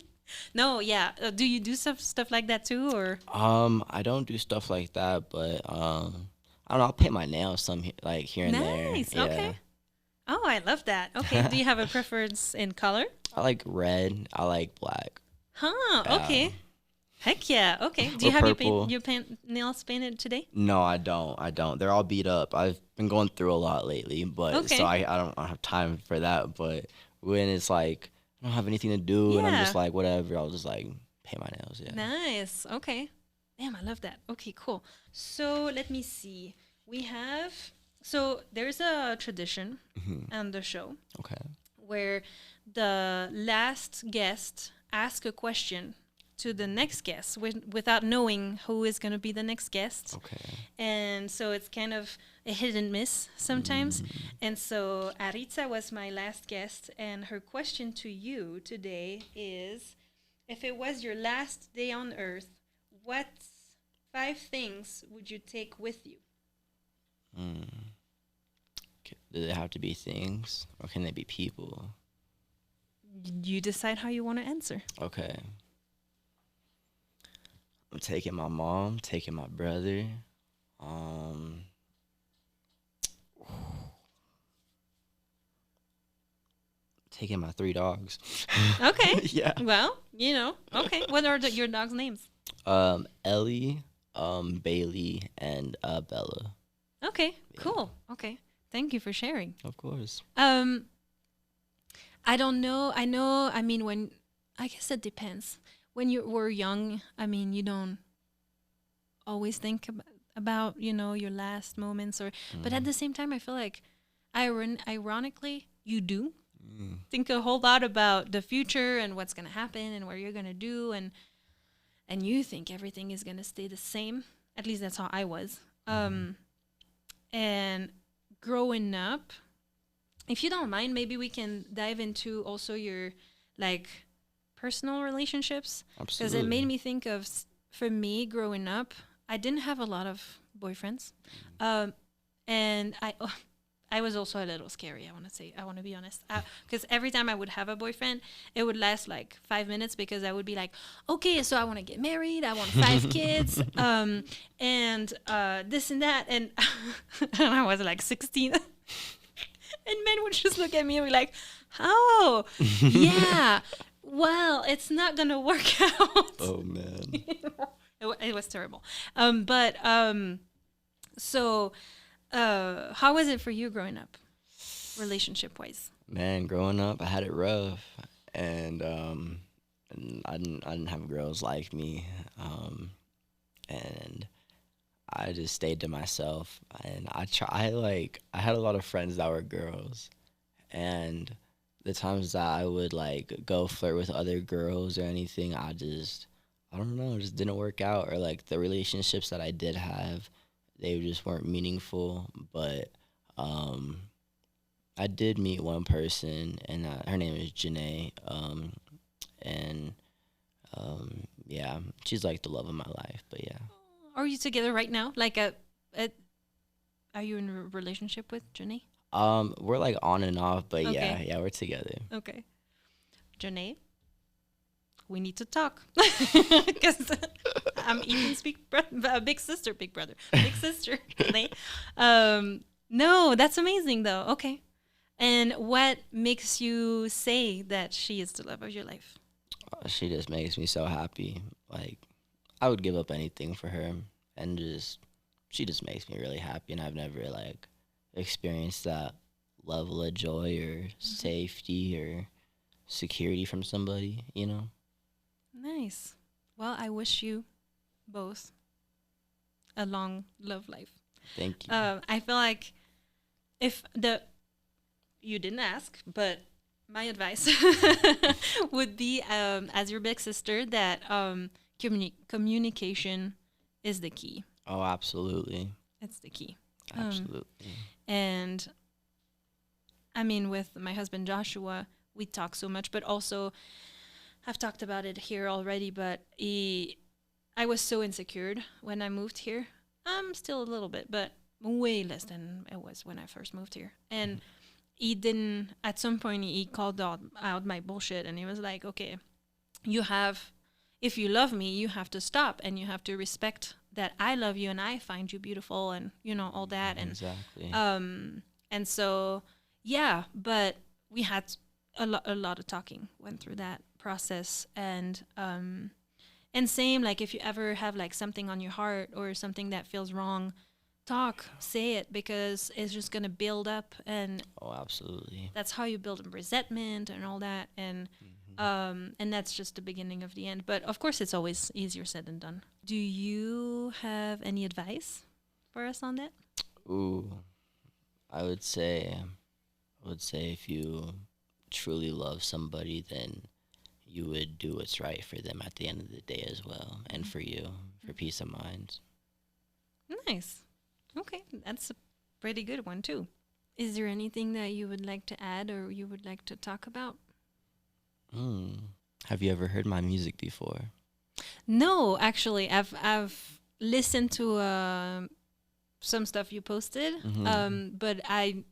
No, yeah. Do you do stuff like that too, or? I don't do stuff like that, but I don't know. I'll paint my nails like here and there. Nice. Yeah. Okay. Oh, I love that. Okay. Do you have a preference in color? I like red. I like black. Huh. Yeah. Okay. Heck yeah. Okay. Do Or you have purple. your nails painted today? No, I don't. I don't. They're all beat up. I've been going through a lot lately, but Okay. so I don't have time for that. But when it's like I don't have anything to do and I'm just Yeah. like whatever, I'll just like paint my nails. Yeah. Nice. Okay. Damn, I love that. Okay, cool. So let me see. So there's a tradition on the show Okay. where the last guest asks a question to the next guest without knowing who is going to be the next guest. Okay. And so it's kind of a hit and miss sometimes. And so Aritza was my last guest, and her question to you today is, if it was your last day on Earth, what 5 things would you take with you? Do they have to be things, or can they be people? You decide how you want to answer. Okay. I'm taking my mom, taking my brother, taking my 3 dogs. Okay. Yeah. Well, okay. What are your dogs' names? Ellie, Bailey, and Bella. Okay, cool. Okay. Thank you for sharing. Of course. I don't know. I mean, I guess it depends. When you were young, I mean, you don't always think about your last moments, but at the same time, I feel like, ironically, you do think a whole lot about the future and what's gonna happen and what you're gonna do, and you think everything is gonna stay the same. At least that's how I was. And growing up, if you don't mind, maybe we can dive into also your like personal relationships, because Absolutely. it made me think of, for me growing up, I didn't have a lot of boyfriends, and I was also a little scary. I want to be honest, because every time I would have a boyfriend, it would last like 5 minutes, because I would be like, okay, so I want to get married, I want 5 kids, and this and that, and and I was like 16. And men would just look at me and be like, oh, yeah, well, it's not going to work out. Oh man. It was terrible. So how was it for you growing up, relationship-wise? Man, growing up, I had it rough, and I didn't have girls like me, and I just stayed to myself, and I had a lot of friends that were girls, and the times that I would like go flirt with other girls or anything, I don't know, it just didn't work out, or like the relationships that I did have, they just weren't meaningful. But I did meet one person, and her name is Janae, and yeah, she's like the love of my life. But yeah. Are you together right now? Like are you in a relationship with Janae? We're like on and off, but Okay. yeah, we're together. Okay. Janae, we need to talk. Because I'm Ethan's big sister, Janae. No, that's amazing though. Okay. And what makes you say that she is the love of your life? She just makes me so happy. Like, I would give up anything for her, and she just makes me really happy, and I've never like experienced that level of joy or safety or security from somebody, Nice. Well, I wish you both a long love life. Thank you. I feel like you didn't ask, but my advice would be, as your big sister, that communication is the key. Oh, absolutely. It's the key. Absolutely. And I mean, with my husband Joshua, we talk so much, but also I've talked about it here already. But I was so insecure when I moved here. I'm still a little bit, but way less than it was when I first moved here. And he didn't. At some point, he called out my bullshit, and he was like, "Okay, you have, if you love me, you have to stop, and you have to respect that I love you and I find you beautiful, and all that." And Exactly. and so yeah, but we had a lot of talking, went through that process, and same, like if you ever have like something on your heart or something that feels wrong, talk, say it, because it's just gonna build up, and Oh, absolutely. that's how you build resentment and all that, and that's just the beginning of the end. But of course, it's always easier said than done. Do you have any advice for us on that? Ooh, I would say if you truly love somebody, then you would do what's right for them at the end of the day as well, and for you, for peace of mind. Nice. Okay, that's a pretty good one too. Is there anything that you would like to add or you would like to talk about? Hmm. Have you ever heard my music before? No, actually, I've listened to some stuff you posted, but I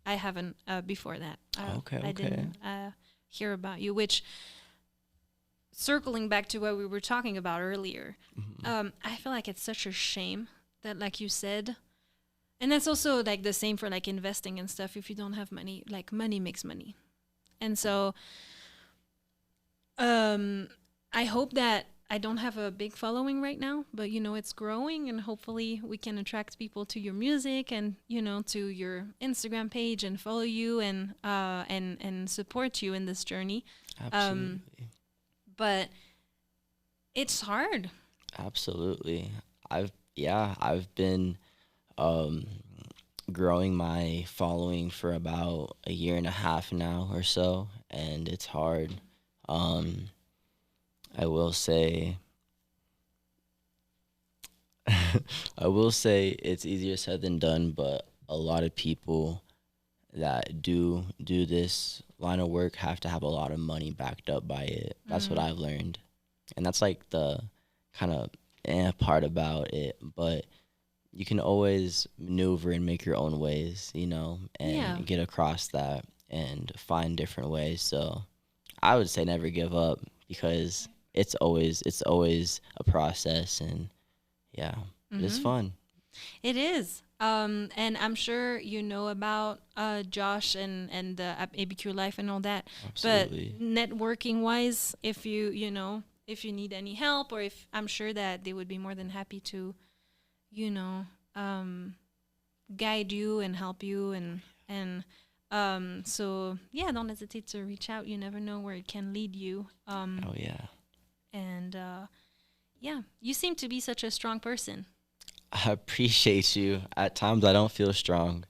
haven't before that. Okay, I okay. didn't hear about you. Which, circling back to what we were talking about earlier, I feel like it's such a shame that, like you said, and that's also like the same for like investing and stuff. If you don't have money, like money makes money, and so I hope that I don't have a big following right now, but it's growing, and hopefully we can attract people to your music and to your Instagram page and follow you and support you in this journey. Absolutely. But it's hard. Absolutely. I've been um growing my following for about a year and a half now or so, and it's hard. Um I will say I will say it's easier said than done, but a lot of people that do this line of work have to have a lot of money backed up by it. That's what I've learned. And that's like the kind of part about it, but you can always maneuver and make your own ways, Yeah. and get across that and find different ways. So I would say never give up, because it's always a process, and yeah, but it's fun. It is. And I'm sure you know about Josh and the ABQ Life and all that. Absolutely. But networking wise, if you need any help, or if I'm sure that they would be more than happy to, you know, um, guide you and help you and so yeah, don't hesitate to reach out. You never know where it can lead you. Oh yeah. And yeah, you seem to be such a strong person. I appreciate you. At times I don't feel strong.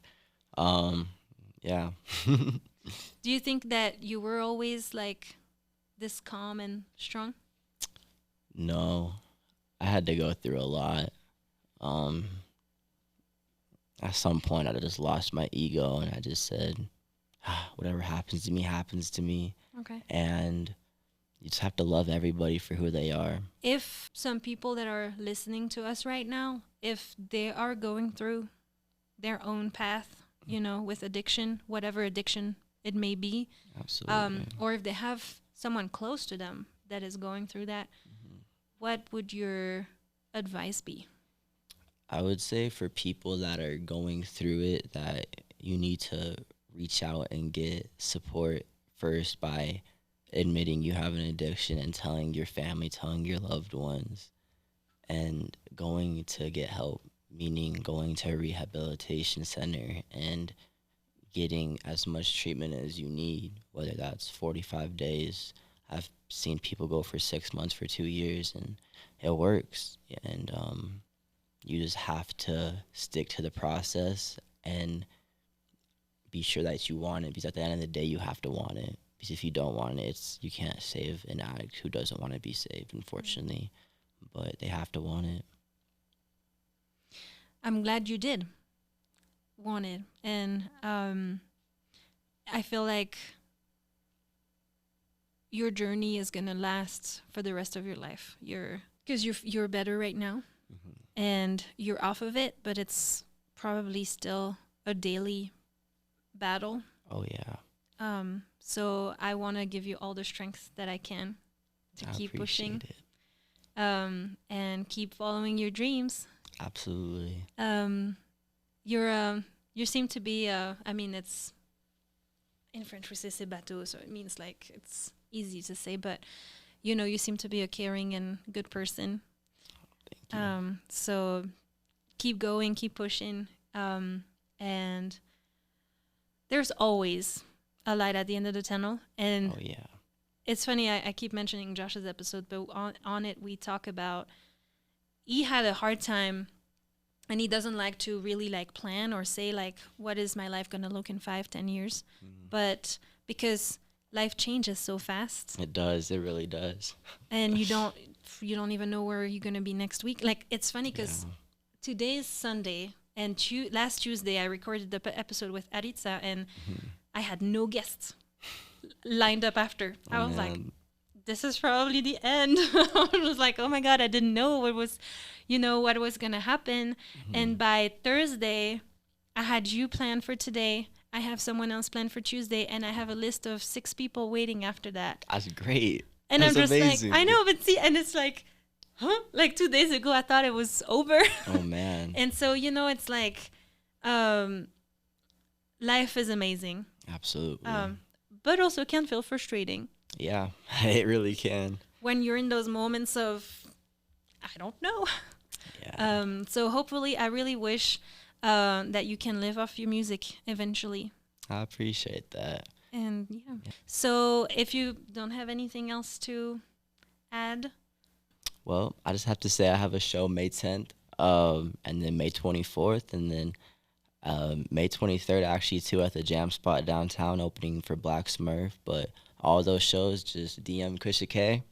Um yeah. Do you think that you were always like this calm and strong? No. I had to go through a lot. Um at some point I just lost my ego, and I just said, whatever happens to me. Okay. And you just have to love everybody for who they are. If some people that are listening to us right now, if they are going through their own path, with addiction, whatever addiction it may be, Absolutely. or if they have someone close to them that is going through that, what would your advice be? I would say for people that are going through it, that you need to reach out and get support first by admitting you have an addiction and telling your family, telling your loved ones, and going to get help, meaning going to a rehabilitation center and getting as much treatment as you need, whether that's 45 days. I've seen people go for 6 months, for 2 years, and it works. And you just have to stick to the process and be sure that you want it, because at the end of the day, you have to want it. Because if you don't want it, you can't save an addict who doesn't want to be saved, unfortunately. But they have to want it. I'm glad you did want it. And I feel like your journey is going to last for the rest of your life. Because you're better right now, and you're off of it, but it's probably still a daily battle. Oh, yeah. So I want to give you all the strength that I can to keep pushing. It. And keep following your dreams. Absolutely. You seem to be I mean, it's in French we say c'est bateau, so it means like it's easy to say, but you seem to be a caring and good person. Thank you. So keep going, keep pushing, and there's always a light at the end of the tunnel. And oh, yeah. It's funny, I keep mentioning Josh's episode, but on it we talk about he had a hard time, and he doesn't like to really like plan or say like, what is my life going to look in 5-10 years? But because life changes so fast. It does. It really does. And you don't even know where you're going to be next week. Like, it's funny because today's Sunday, and last Tuesday I recorded the episode with Aritza, and I had no guests lined up after. I was like, this is probably the end. I was like, oh my God, I didn't know what was going to happen. And by Thursday, I had you planned for today. I have someone else planned for Tuesday, and I have a list of 6 people waiting after that. That's great. And That's I'm just amazing. like, I know, but see, and it's like, huh? Like 2 days ago, I thought it was over. Oh, man. And so, it's like, life is amazing. Absolutely. But also can feel frustrating. Yeah, it really can. When you're in those moments of, I don't know. Yeah. So hopefully, I really wish that you can live off your music eventually. I appreciate that. And yeah. So if you don't have anything else to add. Well, I just have to say I have a show May 10th, and then May 24th, and then May 23rd actually too at the Jam Spot downtown, opening for Black Smurf. But all those shows, just DM Kusha K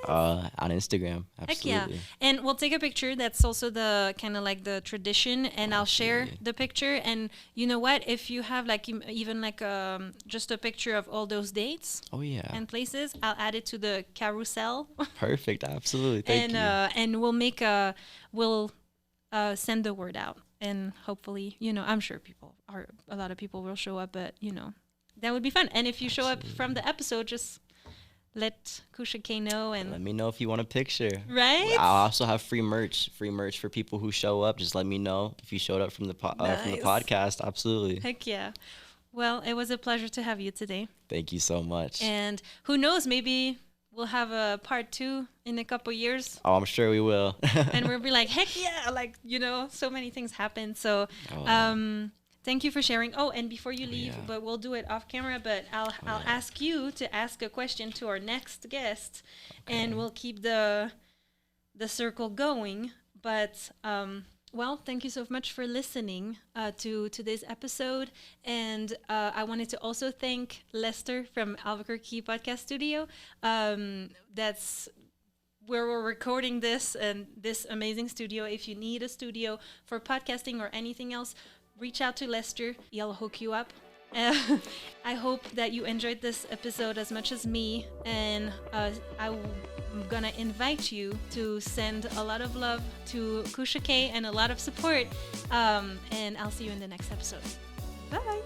on Instagram. Absolutely. Heck yeah. And we'll take a picture. That's also the kind of like the tradition, and I'll share the picture. And you know what? If you have like even like just a picture of all those dates and places, I'll add it to the carousel. Perfect. Absolutely. Thank you. And we'll send the word out. And hopefully, I'm sure a lot of people will show up, but, that would be fun. And if you show up from the episode, just let Kusha K know. And let me know if you want a picture. Right? I'll also have free merch for people who show up. Just let me know if you showed up from the podcast. Absolutely. Heck yeah. Well, it was a pleasure to have you today. Thank you so much. And who knows, maybe we'll have a part 2 in a couple years. Oh, I'm sure we will. And we'll be like, heck yeah, like, so many things happen. So, thank you for sharing. Oh, and before you leave, but we'll do it off camera, but I'll ask you to ask a question to our next guest, and we'll keep the circle going. But, well, thank you so much for listening to today's episode. And I wanted to also thank Lester from Albuquerque Podcast Studio. That's where we're recording this, and this amazing studio. If you need a studio for podcasting or anything else, reach out to Lester. He'll hook you up. I hope that you enjoyed this episode as much as me, and I'm gonna invite you to send a lot of love to Kusha K and a lot of support, and I'll see you in the next episode. Bye.